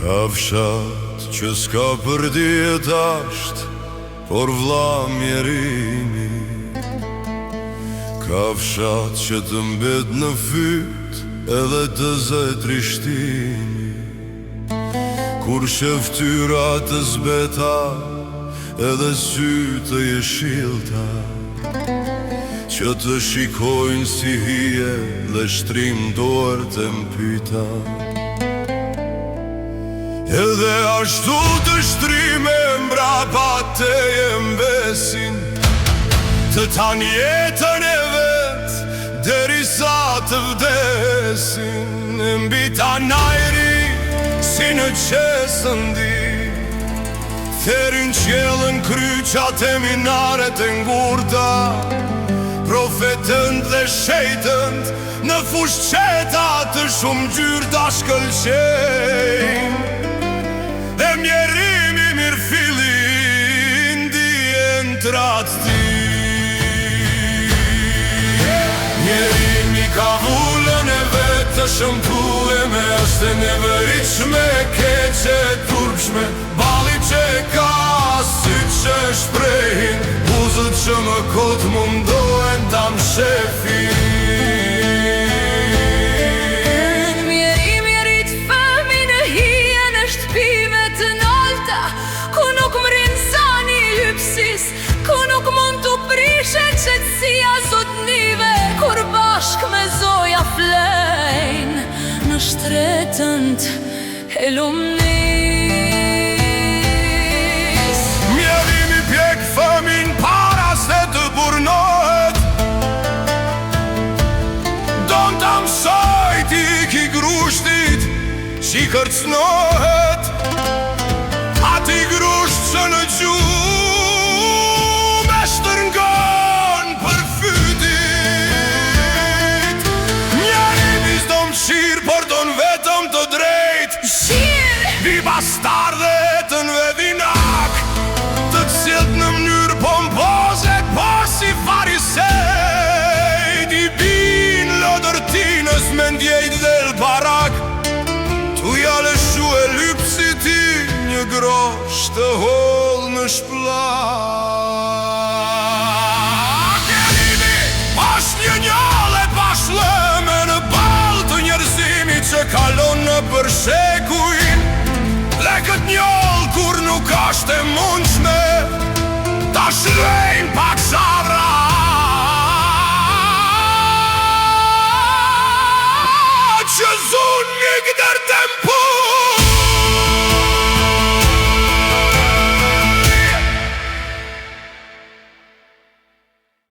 Kafshat që s'ka për djetasht, por vlla mjerimi. Kafshat që të mbet në fyt edhe të zë trishtimi. Kur shef tyra të zbeta edhe sy të jeshilta, që të shikojnë si hije dhe shtrim dorë të mpyta. Edhe ashtu të shtrime mbrapa te mbesin, të tan jetën e vet derisa të vdesin. Mbi ta najri si në qesën di, therin qjellën kryqat e minaret e ngurta, profetënd dhe shejtënd në fushqeta të shumë gjyrta shkëlqejnë. Dhe mjerimi mirë fillin dijen tradhti. Mjerimi ka vullën e vetë të shëmtullë me është në vëriqme, keqe turpshme, bali që ka sy që shprehin, buzët që më kotë mundohen ta më shefin. Mjerimi rrit fëmi në hije në shtëpime të nolta, ku nuk mrin sani lypsis, ku nuk mund t'u prishe qetësia zotnive, kur bashk me zoja flejn në shtretënd e lumnis. Mjerimi pjek fëmin para se të burnohet, don ta mësoj ti ki grushtit që i kërcnohet. Ati grusht që në gjumë e shtërngon për fytit. Mjerimi s'do mshir, por don vetëm të drejt. Vi bastardhetën ve vinak, të cilët në mënyrë pompoze, po si farisejt, i bin lodërtinës me ndjejt dhe l'barak. Tu ja lëshu e lypsi ti një grosh të holl në shplak. Mjerimi është një njallë e pashlëme në ball të njerëzimi që kalon në përshekujn. Dhe kët njallë kur nuk ashtë e mundshme ta shlejnë pak savra, që zun një këtër tempo.